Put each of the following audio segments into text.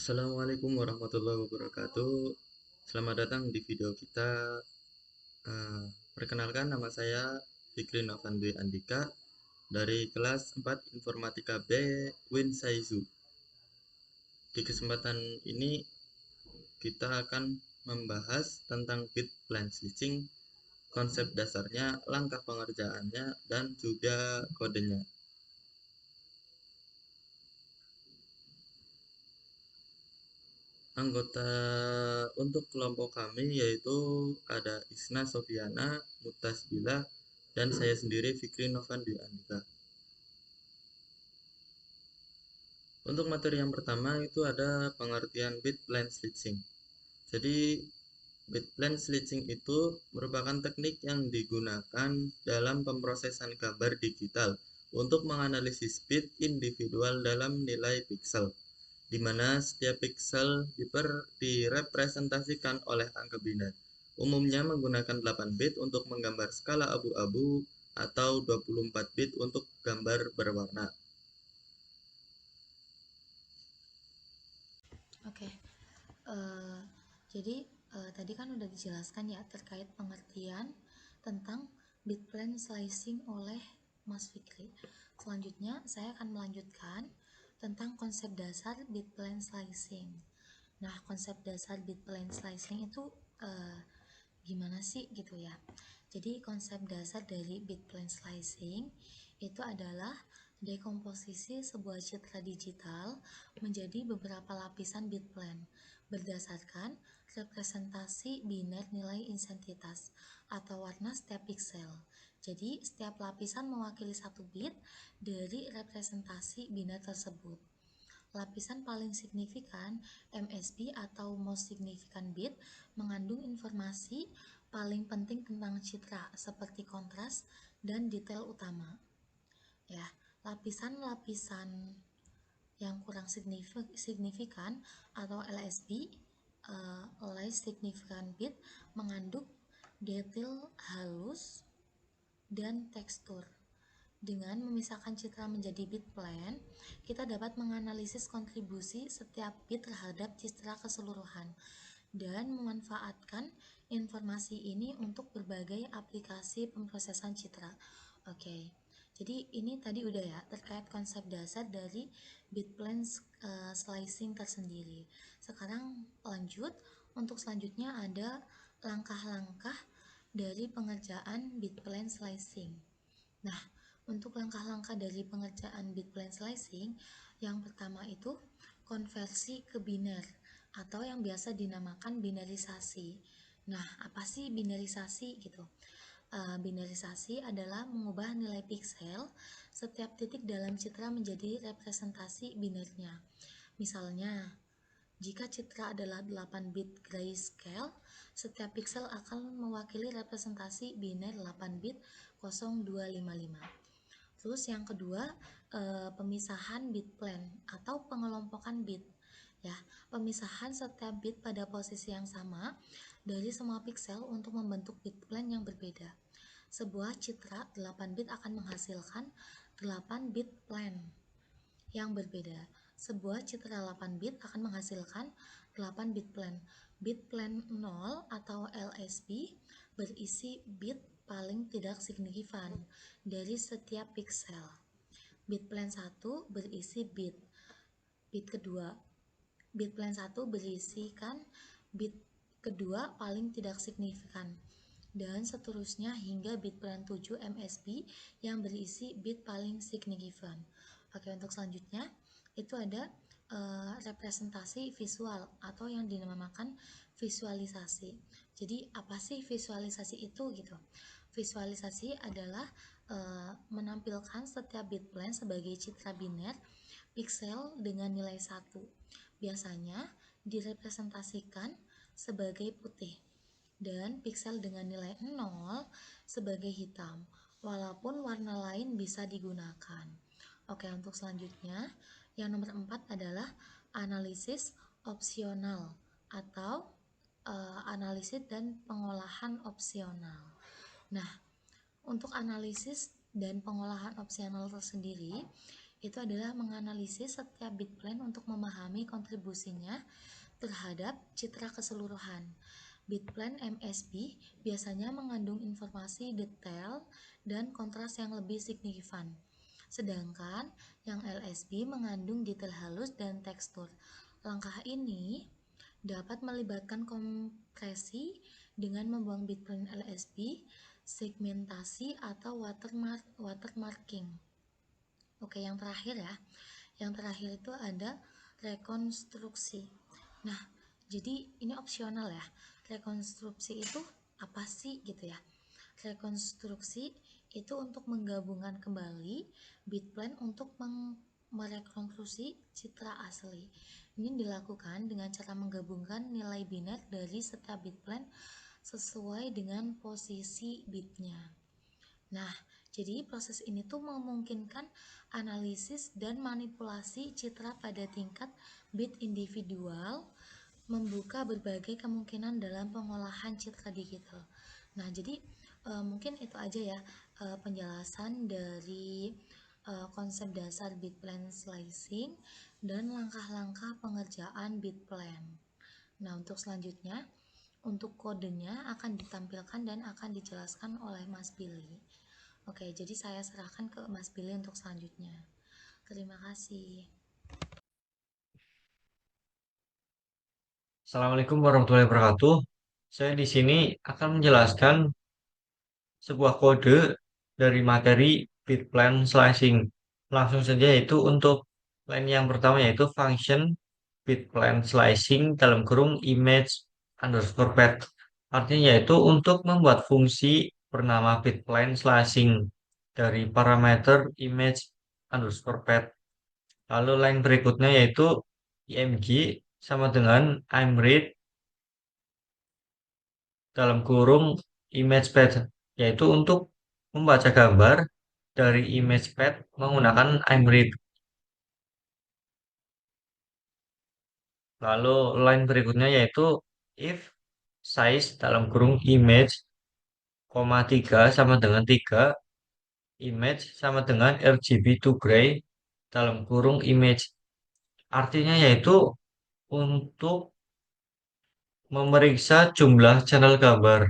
Assalamualaikum warahmatullahi wabarakatuh. Selamat datang di video kita. Perkenalkan, nama saya Fikri Novan Dwi Andika dari kelas 4 Informatika B Win Saizu. Di kesempatan ini kita akan membahas tentang bit plan switching, konsep dasarnya, langkah pengerjaannya, dan juga kodenya. Anggota untuk kelompok kami yaitu ada Isna Sofiana, Mutasbila, dan saya sendiri Fikri Novan Dwi Andika. Untuk materi yang pertama itu ada pengertian bit plan switching. Jadi bit plan switching itu merupakan teknik yang digunakan dalam pemrosesan gambar digital untuk menganalisis bit individual dalam nilai pixel, di mana setiap pixel direpresentasikan oleh angka biner. Umumnya menggunakan 8 bit untuk menggambar skala abu-abu atau 24 bit untuk gambar berwarna. Oke, eh, jadi tadi kan udah dijelaskan ya terkait pengertian tentang bit plan slicing oleh Mas Fikri. Selanjutnya saya akan melanjutkan tentang konsep dasar bit plan slicing. Nah, konsep dasar bit plan slicing itu eh, gimana sih gitu ya. Jadi konsep dasar dari bit plan slicing itu adalah dekomposisi sebuah citra digital menjadi beberapa lapisan bit plan berdasarkan representasi biner nilai intensitas atau warna setiap pixel. Jadi setiap lapisan mewakili satu bit dari representasi biner tersebut. Lapisan paling signifikan MSB atau most significant bit mengandung informasi paling penting tentang citra seperti kontras dan detail utama. Ya, lapisan-lapisan yang kurang signifikan atau LSB, Least Significant Bit, mengandung detail halus dan tekstur. Dengan memisahkan citra menjadi bit plan, kita dapat menganalisis kontribusi setiap bit terhadap citra keseluruhan dan memanfaatkan informasi ini untuk berbagai aplikasi pemrosesan citra. Oke, jadi ini tadi udah ya terkait konsep dasar dari bit plan slicing tersendiri. Sekarang lanjut, untuk selanjutnya ada langkah-langkah dari pengerjaan bit plan slicing. Nah, untuk langkah-langkah dari pengerjaan bit plan slicing, yang pertama itu konversi ke biner atau yang biasa dinamakan binarisasi. Nah, apa sih binarisasi gitu? Binarisasi adalah mengubah nilai pixel setiap titik dalam citra menjadi representasi binernya. Misalnya, jika citra adalah 8 bit grayscale, setiap pixel akan mewakili representasi biner 8 bit 0255. Terus yang kedua, pemisahan bit plan atau pengelompokan bit. Ya, pemisahan setiap bit pada posisi yang sama dari semua pixel untuk membentuk bit plan yang berbeda. Sebuah citra 8 bit akan menghasilkan 8 bit plan yang berbeda. Sebuah citra 8 bit akan menghasilkan 8 bit plan. Bit plan 0 atau LSB berisi bit paling tidak signifikan dari setiap pixel. Bit plan 1 berisi bit. Bit kedua. Bit plan 1 berisikan bit kedua paling tidak signifikan dan seterusnya hingga bit plan 7 MSB yang berisi bit paling signifikan. Oke, untuk selanjutnya itu ada representasi visual atau yang dinamakan visualisasi. Jadi apa sih visualisasi itu gitu? Visualisasi adalah menampilkan setiap bit plan sebagai citra biner pixel dengan nilai 1. Biasanya direpresentasikan sebagai putih dan pixel dengan nilai 0 sebagai hitam, walaupun warna lain bisa digunakan. Oke, untuk selanjutnya, yang nomor 4 adalah analisis opsional atau analisis dan pengolahan opsional. Nah, untuk analisis dan pengolahan opsional tersendiri, itu adalah menganalisis setiap bit plan untuk memahami kontribusinya terhadap citra keseluruhan. Bit plan MSB biasanya mengandung informasi detail dan kontras yang lebih signifikan. Sedangkan yang LSB mengandung detail halus dan tekstur. Langkah ini dapat melibatkan kompresi dengan membuang bitplane LSB, segmentasi atau watermarking. Oke, yang terakhir ya. Yang terakhir itu ada rekonstruksi. Nah, jadi ini opsional ya. Rekonstruksi itu apa sih gitu ya? Rekonstruksi itu untuk menggabungkan kembali bitplane untuk merekonstruksi citra asli. Ini dilakukan dengan cara menggabungkan nilai biner dari setiap bitplane sesuai dengan posisi bitnya. Nah, jadi proses ini tuh memungkinkan analisis dan manipulasi citra pada tingkat bit individual, membuka berbagai kemungkinan dalam pengolahan citra digital. Nah, jadi mungkin itu aja ya penjelasan dari konsep dasar bitplan slicing dan langkah-langkah pengerjaan bitplan. Nah, untuk selanjutnya, untuk kodenya akan ditampilkan dan akan dijelaskan oleh Mas Billy. Oke, jadi saya serahkan ke Mas Billy untuk selanjutnya. Terima kasih. Assalamualaikum warahmatullahi wabarakatuh. Saya di sini akan menjelaskan sebuah kode dari materi bitplan slicing. Langsung saja yaitu untuk line yang pertama yaitu function bitplan slicing dalam kurung image underscore path. Artinya yaitu untuk membuat fungsi bernama bitplan slicing dari parameter image underscore path. Lalu line berikutnya yaitu img sama dengan imread dalam kurung image path, yaitu untuk membaca gambar dari image path menggunakan imread. Lalu line berikutnya yaitu if size dalam kurung image, 3 sama dengan 3, image sama dengan RGB to gray dalam kurung image. Artinya yaitu untuk memeriksa jumlah channel gambar.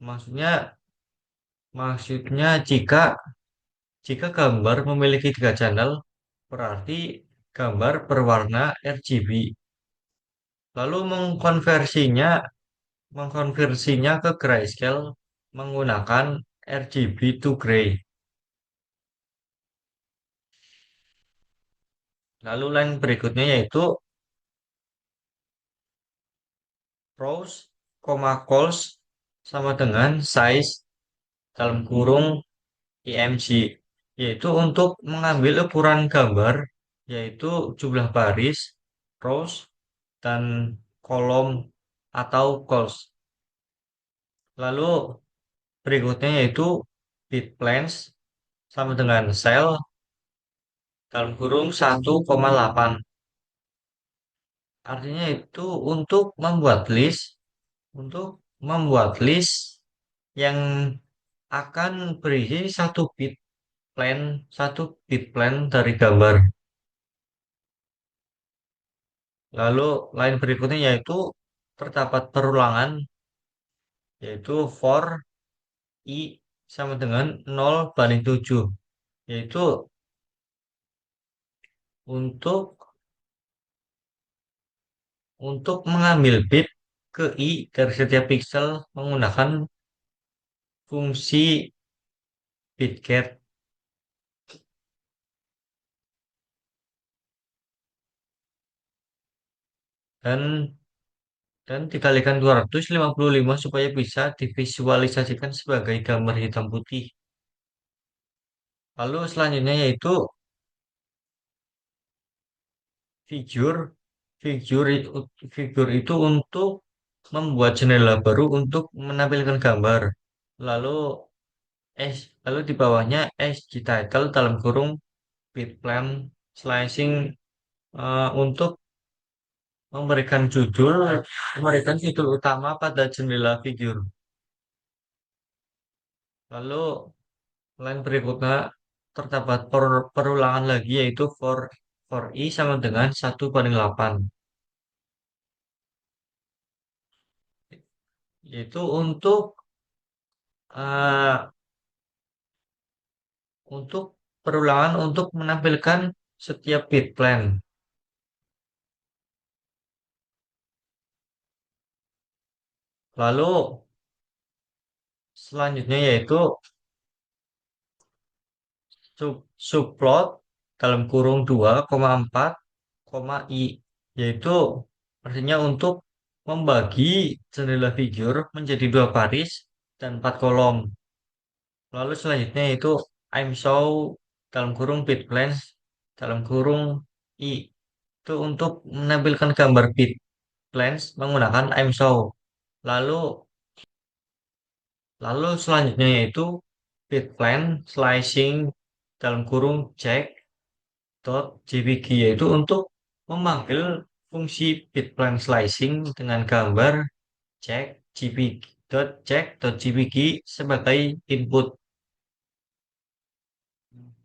Maksudnya maksudnya jika gambar memiliki 3 channel, berarti gambar berwarna RGB. Lalu mengkonversinya ke grayscale menggunakan RGB to gray. Lalu line berikutnya yaitu rows, calls sama dengan size dalam kurung IMG, yaitu untuk mengambil ukuran gambar, yaitu jumlah baris, rows, dan kolom atau calls. Lalu berikutnya yaitu bit plans sama dengan sel dalam kurung 1,8. Artinya itu untuk membuat list yang akan berisi satu bit plan dari gambar. Lalu lain berikutnya yaitu terdapat perulangan yaitu for i sama dengan 0 banding 7, yaitu untuk mengambil bit ke i dari setiap pixel menggunakan fungsi bitget, dan dikalikan 255 supaya bisa divisualisasikan sebagai gambar hitam putih. Lalu selanjutnya yaitu figure. Figure itu untuk membuat jendela baru untuk menampilkan gambar. Lalu lalu di bawahnya SG title dalam kurung bitplan slicing, untuk memberikan judul utama pada jendela figure. Lalu line berikutnya terdapat perulangan lagi yaitu for i sama dengan 1/8. Yaitu eh, untuk perulangan untuk menampilkan setiap bit plan. Lalu selanjutnya yaitu subplot dalam kurung 2,4, i, yaitu artinya untuk membagi jendela figur menjadi dua baris dan empat kolom. Lalu selanjutnya yaitu I'm show dalam kurung bit plan dalam kurung i, itu untuk menampilkan gambar bit plans menggunakan I'm show. Lalu lalu selanjutnya yaitu bit plan slicing dalam kurung jack.jpg, yaitu untuk memanggil fungsi bitplan slicing dengan gambar jack.jpg sebagai input.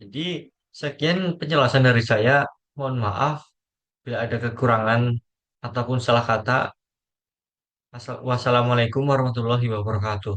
Jadi sekian penjelasan dari saya. Mohon maaf bila ada kekurangan ataupun salah kata. Wassalamualaikum warahmatullahi wabarakatuh.